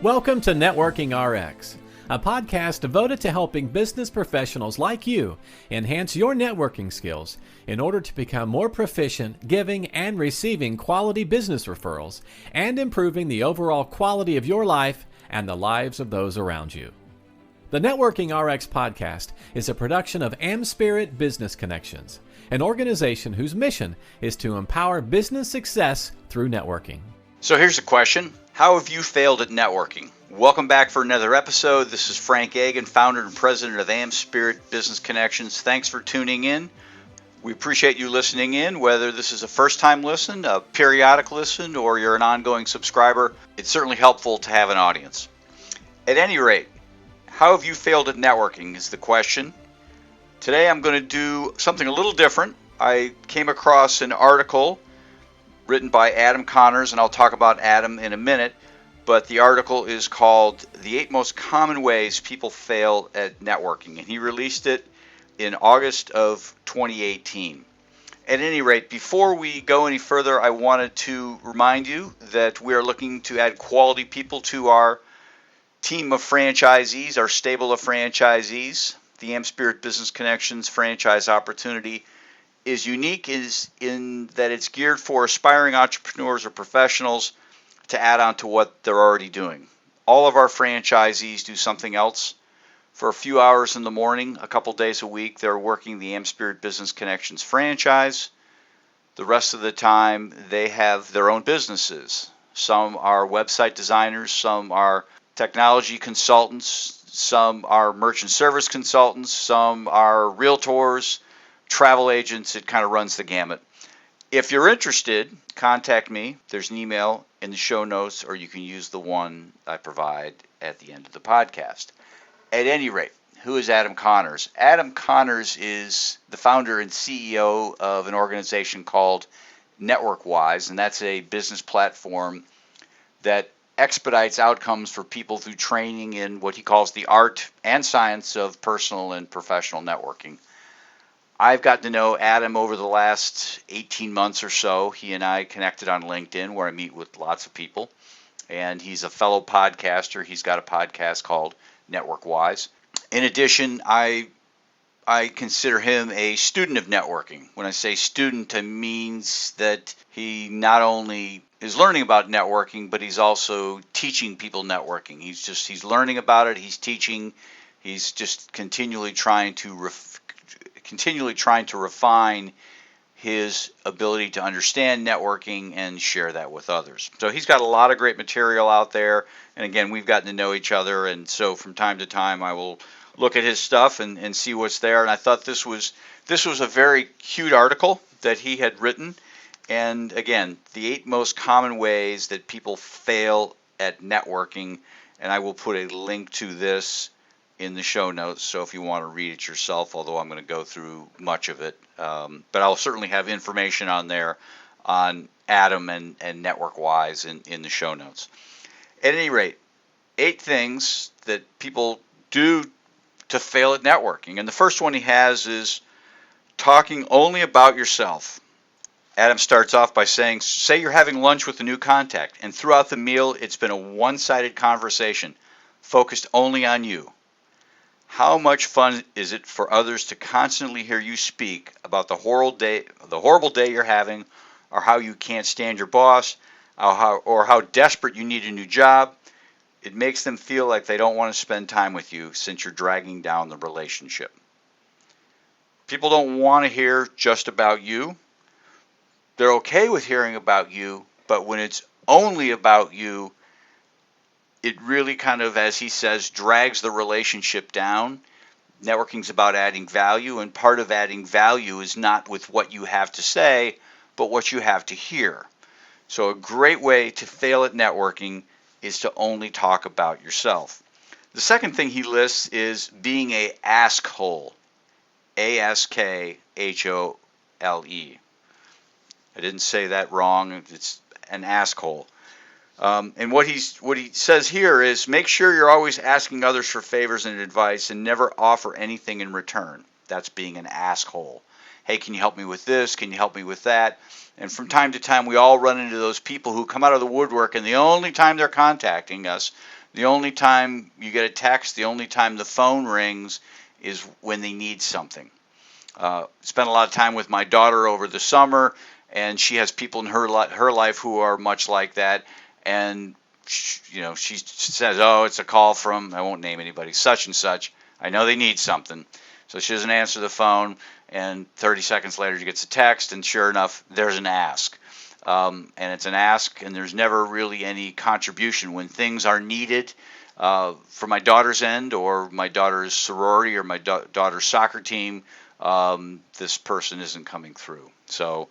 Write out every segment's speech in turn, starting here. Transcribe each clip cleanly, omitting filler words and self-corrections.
Welcome to Networking RX, a podcast devoted to helping business professionals like you enhance your networking skills in order to become more proficient giving and receiving quality business referrals and improving the overall quality of your life and the lives of those around you. The Networking RX podcast is a production of AmSpirit Business Connections, an organization whose mission is to empower business success through networking. So here's a question. How have you failed at networking? Welcome back for another episode. This is Frank Agan, founder and president of AmSpirit Business Connections. Thanks for tuning in. We appreciate you listening in, whether this is a first-time listen, a periodic listen, or you're an ongoing subscriber. It's certainly helpful to have an audience. At any rate, how have you failed at networking is the question. Today I'm going to do something a little different. I came across an article written by Adam Connors, and I'll talk about Adam in a minute, but the article is called The 8 Most Common Ways People Fail at Networking, and he released it in August of 2018. At any rate, before we go any further, I wanted to remind you that we are looking to add quality people to our team of franchisees, our stable of franchisees. The AmSpirit Business Connections franchise opportunity is unique in that it's geared for aspiring entrepreneurs or professionals to add on to what they're already doing. All of our franchisees do something else. For a few hours in the morning, a couple days a week, they're working the AmSpirit Business Connections franchise. The rest of the time, they have their own businesses. Some are website designers, some are technology consultants, some are merchant service consultants, some are realtors, travel agents. It kind of runs the gamut. If you're interested, contact me. There's an email in the show notes, or you can use the one I provide at the end of the podcast. At any rate, who is Adam Connors? Adam Connors is the founder and CEO of an organization called NetworkWise, and that's a business platform that expedites outcomes for people through training in what he calls the art and science of personal and professional networking. I've gotten to know Adam over the last 18 months or so. He and I connected on LinkedIn, where I meet with lots of people, and he's a fellow podcaster. He's got a podcast called NetworkWise. In addition, I consider him a student of networking. When I say student, it means that he not only is learning about networking, but he's also teaching people networking. He's learning about it. He's teaching. He's just continually trying to refine his ability to understand networking and share that with others. So he's got a lot of great material out there. And again, we've gotten to know each other. And so from time to time, I will look at his stuff and see what's there. And I thought this was a very cute article that he had written. And again, the 8 most common ways that people fail at networking. And I will put a link to this in the show notes, so if you want to read it yourself, although I'm going to go through much of it, but I'll certainly have information on there on Adam and NetworkWise in the show notes. At any rate, 8 things that people do to fail at networking, and the first one he has is talking only about yourself. Adam starts off by saying, say you're having lunch with a new contact, and throughout the meal it's been a one-sided conversation, focused only on you. How much fun is it for others to constantly hear you speak about the horrible day you're having, or how you can't stand your boss, or how desperate you need a new job? It makes them feel like they don't want to spend time with you since you're dragging down the relationship. People don't want to hear just about you. They're okay with hearing about you, but when it's only about you, it really kind of, as he says, drags the relationship down. Networking's about adding value, and part of adding value is not with what you have to say, but what you have to hear. So a great way to fail at networking is to only talk about yourself. The second thing he lists is being a askhole. ASKHOLE. I didn't say that wrong. It's an askhole. And what he says here is make sure you're always asking others for favors and advice and never offer anything in return. That's being an asshole. Hey, can you help me with this? Can you help me with that? And from time to time, we all run into those people who come out of the woodwork, and the only time they're contacting us, The only time you get a text, the only time the phone rings is when they need something. Spent a lot of time with my daughter over the summer, and she has people in her life who are much like that. And she says, "Oh, it's a call from," I won't name anybody, such and such. I know they need something, so she doesn't answer the phone. And 30 seconds later, she gets a text, and sure enough, there's an ask. And it's an ask, and there's never really any contribution when things are needed. For my daughter's end, or my daughter's sorority, or my daughter's soccer team, this person isn't coming through. So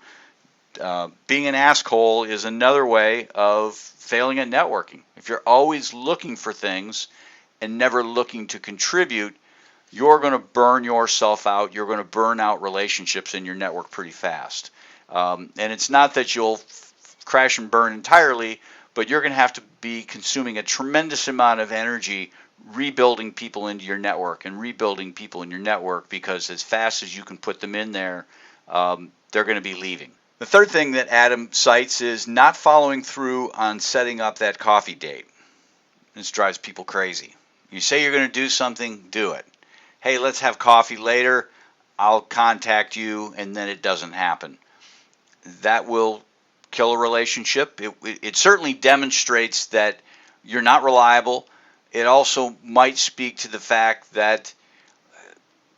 being an asshole is another way of failing at networking. If you're always looking for things and never looking to contribute, you're going to burn yourself out. You're going to burn out relationships in your network pretty fast. And it's not that you'll crash and burn entirely, but you're going to have to be consuming a tremendous amount of energy rebuilding people into your network and rebuilding people in your network, because as fast as you can put them in there, they're going to be leaving. The third thing that Adam cites is not following through on setting up that coffee date. This drives people crazy. You say you're going to do something, do it. Hey, let's have coffee later. I'll contact you, and then it doesn't happen. That will kill a relationship. It certainly demonstrates that you're not reliable. It also might speak to the fact that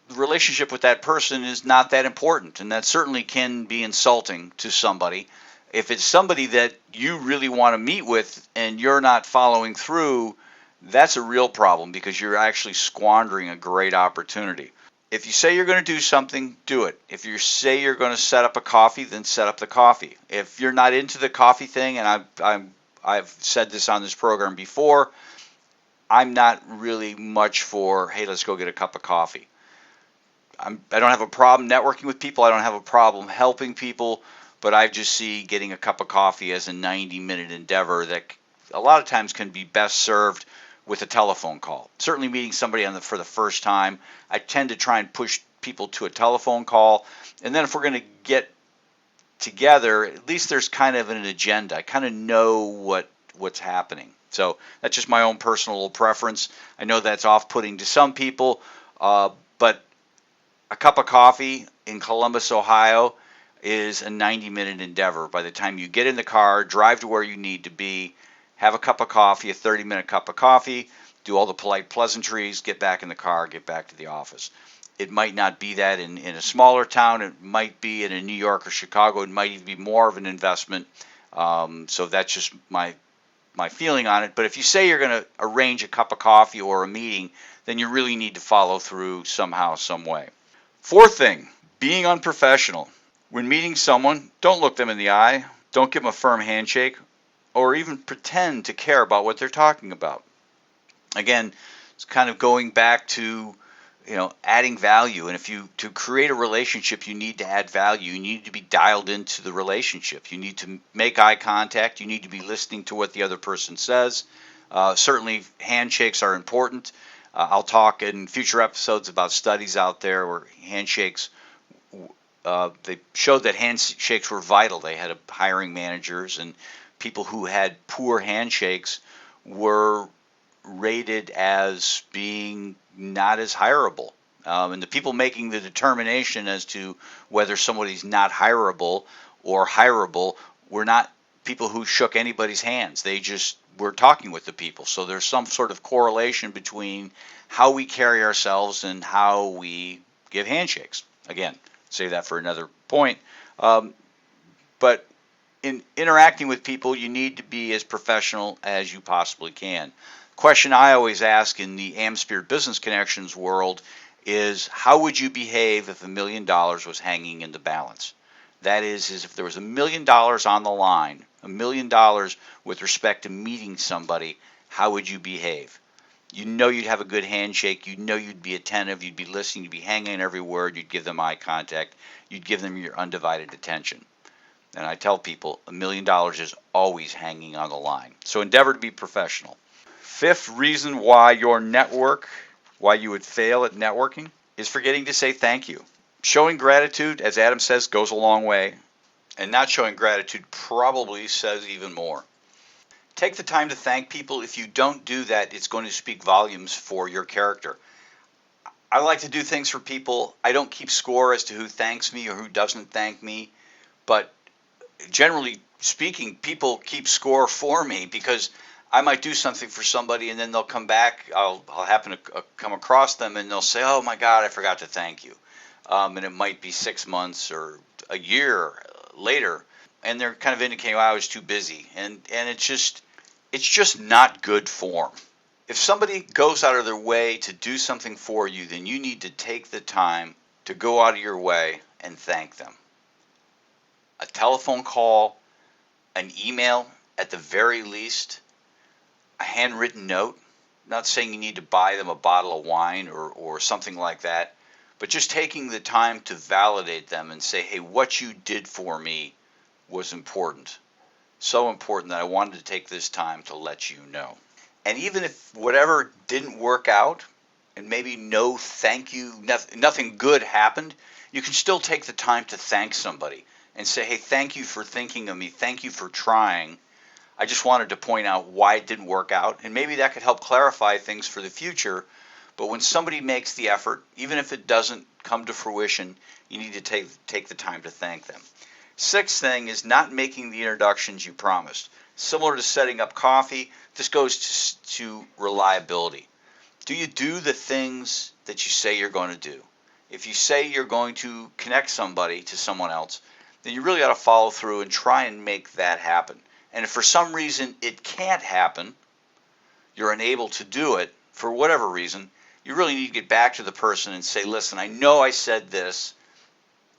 the relationship with that person is not that important, and that certainly can be insulting to somebody. If it's somebody that you really want to meet with and you're not following through, that's a real problem, because you're actually squandering a great opportunity. If you say you're going to do something, do it. If you say you're going to set up a coffee, then set up the coffee. If you're not into the coffee thing, and I've said this on this program before, I'm not really much for, hey, let's go get a cup of coffee. I don't have a problem networking with people. I don't have a problem helping people, but I just see getting a cup of coffee as a 90-minute endeavor that a lot of times can be best served with a telephone call. Certainly meeting somebody for the first time, I tend to try and push people to a telephone call. And then if we're going to get together, at least there's kind of an agenda. I kind of know what's happening. So that's just my own personal preference. I know that's off-putting to some people, but a cup of coffee in Columbus, Ohio is a 90-minute endeavor. By the time you get in the car, drive to where you need to be, have a cup of coffee, a 30-minute cup of coffee, do all the polite pleasantries, get back in the car, get back to the office. It might not be that in a smaller town. It might be in a New York or Chicago. It might even be more of an investment. So that's just my feeling on it. But if you say you're going to arrange a cup of coffee or a meeting, then you really need to follow through somehow, some way. Fourth thing, being unprofessional. When meeting someone, don't look them in the eye. Don't give them a firm handshake, or even pretend to care about what they're talking about. Again, it's kind of going back to, adding value. And to create a relationship, you need to add value. You need to be dialed into the relationship. You need to make eye contact. You need to be listening to what the other person says. Certainly, handshakes are important. I'll talk in future episodes about studies out there where handshakes, they showed that handshakes were vital. They had hiring managers, and people who had poor handshakes were rated as being not as hireable. And the people making the determination as to whether somebody's not hireable or hireable were not people who shook anybody's hands. They just were talking with the people. So there's some sort of correlation between how we carry ourselves and how we give handshakes. Again, save that for another point. But in interacting with people, you need to be as professional as you possibly can. Question I always ask in the AmSpirit Business Connections world is, how would you behave if $1 million was hanging in the balance? That is if there was $1 million on the line, $1 million with respect to meeting somebody, how would you behave? You'd have a good handshake. You'd be attentive. You'd be listening. You'd be hanging every word. You'd give them eye contact. You'd give them your undivided attention. And I tell people, $1 million is always hanging on the line. So endeavor to be professional. Fifth reason why you would fail at networking, is forgetting to say thank you. Showing gratitude, as Adam says, goes a long way. And not showing gratitude probably says even more. Take the time to thank people. If you don't do that, it's going to speak volumes for your character. I like to do things for people. I don't keep score as to who thanks me or who doesn't thank me, but generally speaking, people keep score for me because I might do something for somebody and then they'll come back. I'll happen to come across them and they'll say, "Oh my God, I forgot to thank you." And it might be 6 months or a year later, and they're kind of indicating, "Oh, I was too busy," and it's just not good form. If somebody goes out of their way to do something for you, then you need to take the time to go out of your way and thank them. A telephone call, an email at the very least, a handwritten note. Not saying you need to buy them a bottle of wine or something like that, but just taking the time to validate them and say, "Hey, what you did for me was important. So important that I wanted to take this time to let you know." And even if whatever didn't work out, and maybe no thank you, nothing good happened, you can still take the time to thank somebody and say, "Hey, thank you for thinking of me. Thank you for trying. I just wanted to point out why it didn't work out." And maybe that could help clarify things for the future. But when somebody makes the effort, even if it doesn't come to fruition, you need to take the time to thank them. Sixth thing is not making the introductions you promised. Similar to setting up coffee, this goes to reliability. Do you do the things that you say you're going to do? If you say you're going to connect somebody to someone else, then you really ought to follow through and try and make that happen. And if for some reason it can't happen, you're unable to do it for whatever reason, you really need to get back to the person and say, "Listen, I know I said this.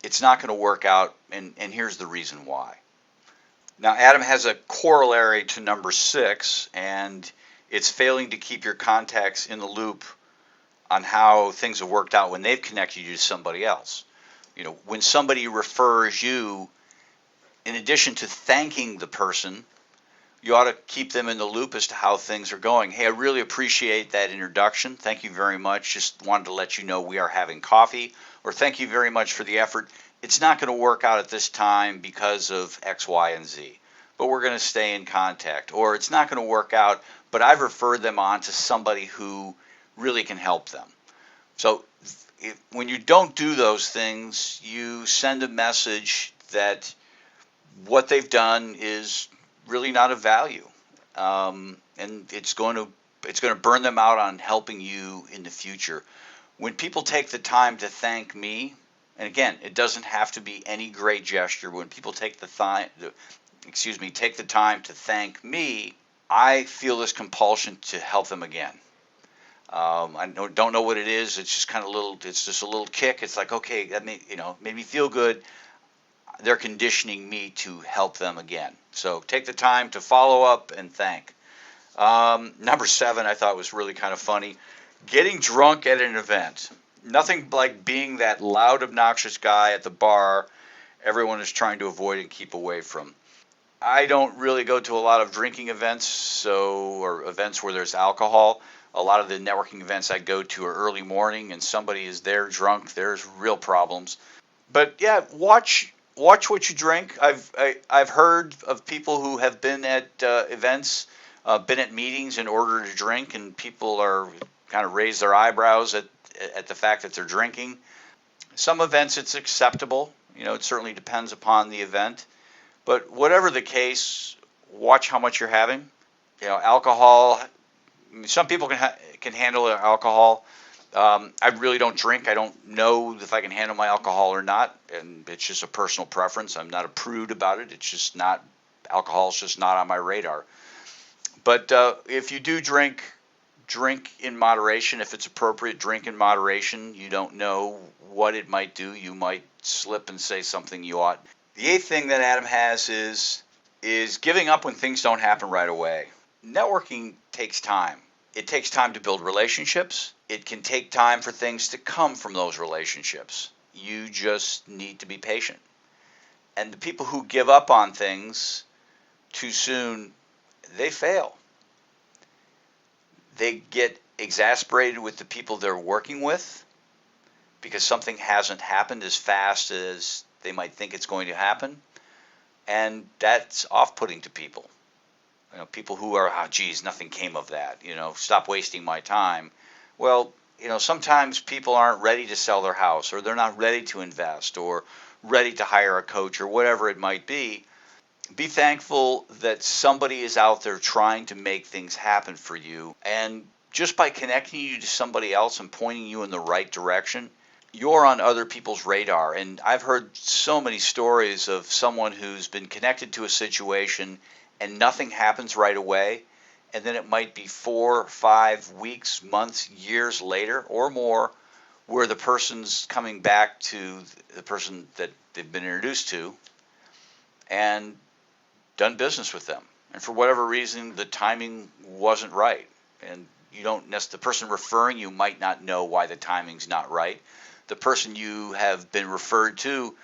It's not going to work out, and here's the reason why." Now, Adam has a corollary to number 6, and it's failing to keep your contacts in the loop on how things have worked out when they've connected you to somebody else. When somebody refers you, in addition to thanking the person, you ought to keep them in the loop as to how things are going. "Hey, I really appreciate that introduction. Thank you very much. Just wanted to let you know we are having coffee," or "Thank you very much for the effort. It's not going to work out at this time because of X, Y, and Z, but we're going to stay in contact." Or "It's not going to work out, but I've referred them on to somebody who really can help them." So when you don't do those things, you send a message that what they've done is really not of value, and it's going to burn them out on helping you in the future. When people take the time to thank me, and again, it doesn't have to be any great gesture. When people take the time to thank me, I feel this compulsion to help them again. I don't know what it is. It's just it's just a little kick. It's like, okay, that made me feel good. They're conditioning me to help them again. So take the time to follow up and thank. Number 7, I thought was really kind of funny. Getting drunk at an event. Nothing like being that loud, obnoxious guy at the bar everyone is trying to avoid and keep away from. I don't really go to a lot of drinking events, or events where there's alcohol. A lot of the networking events I go to are early morning, and somebody is there drunk. There's real problems. But yeah, watch what you drink. I've heard of people who have been at events, been at meetings in order to drink, and people are kind of raise their eyebrows at the fact that they're drinking. Some events it's acceptable. It certainly depends upon the event. But whatever the case, watch how much you're having. Alcohol. Some people can handle alcohol. I really don't drink. I don't know if I can handle my alcohol or not, and it's just a personal preference. I'm not a prude about it. It's just not, alcohol's just not on my radar. But if you do drink in moderation. If it's appropriate, drink in moderation. You don't know what it might do. You might slip and say something you ought. The 8th thing that Adam has is giving up when things don't happen right away. Networking takes time. It takes time to build relationships. It can take time for things to come from those relationships. You just need to be patient. And the people who give up on things too soon, they fail. They get exasperated with the people they're working with because something hasn't happened as fast as they might think it's going to happen. And that's off-putting to people. People who are, oh, geez, nothing came of that. Stop wasting my time. Well, sometimes people aren't ready to sell their house, or they're not ready to invest, or ready to hire a coach, or whatever it might be. Be thankful that somebody is out there trying to make things happen for you. And just by connecting you to somebody else and pointing you in the right direction, you're on other people's radar. And I've heard so many stories of someone who's been connected to a situation and nothing happens right away. And then it might be 4, 5 weeks, months, years later or more, where the person's coming back to the person that they've been introduced to and done business with them. And for whatever reason, the timing wasn't right. And the person referring you might not know why the timing's not right. The person you have been referred to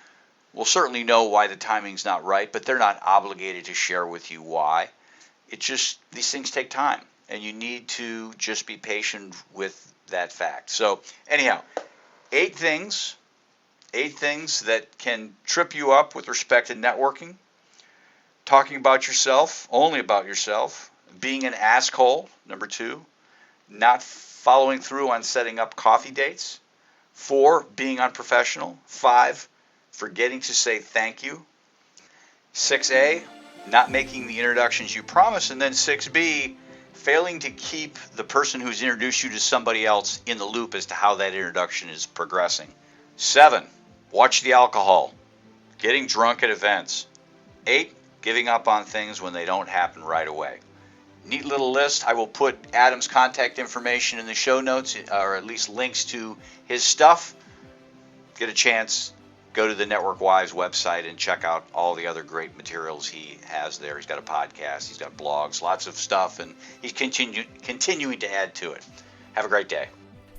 will certainly know why the timing's not right, but they're not obligated to share with you why. These things take time, and you need to just be patient with that fact. So anyhow, 8 things that can trip you up with respect to networking. Talking about yourself, only about yourself. Being an asshole, number 2. Not following through on setting up coffee dates. 4, being unprofessional. 5, forgetting to say thank you. 6A, not making the introductions you promised. And then 6B, failing to keep the person who's introduced you to somebody else in the loop as to how that introduction is progressing. 7, watch the alcohol. Getting drunk at events. 8, giving up on things when they don't happen right away. Neat little list. I will put Adam's contact information in the show notes, or at least links to his stuff. Get a chance, go to the Network Wise website and check out all the other great materials he has there. He's got a podcast, he's got blogs, lots of stuff, and he's continuing to add to it. Have a great day.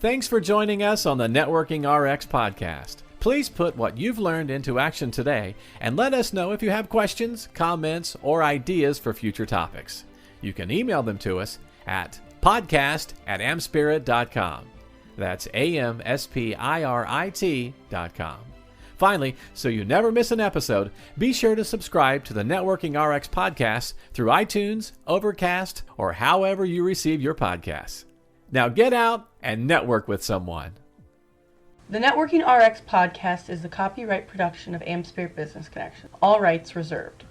Thanks for joining us on the Networking RX podcast. Please put what you've learned into action today and let us know if you have questions, comments, or ideas for future topics. You can email them to us at podcast@amspirit.com. That's AMSPIRIT.com. Finally, so you never miss an episode, be sure to subscribe to the Networking RX podcast through iTunes, Overcast, or however you receive your podcasts. Now get out and network with someone. The Networking RX podcast is the copyright production of AmSpirit Business Connection. All rights reserved.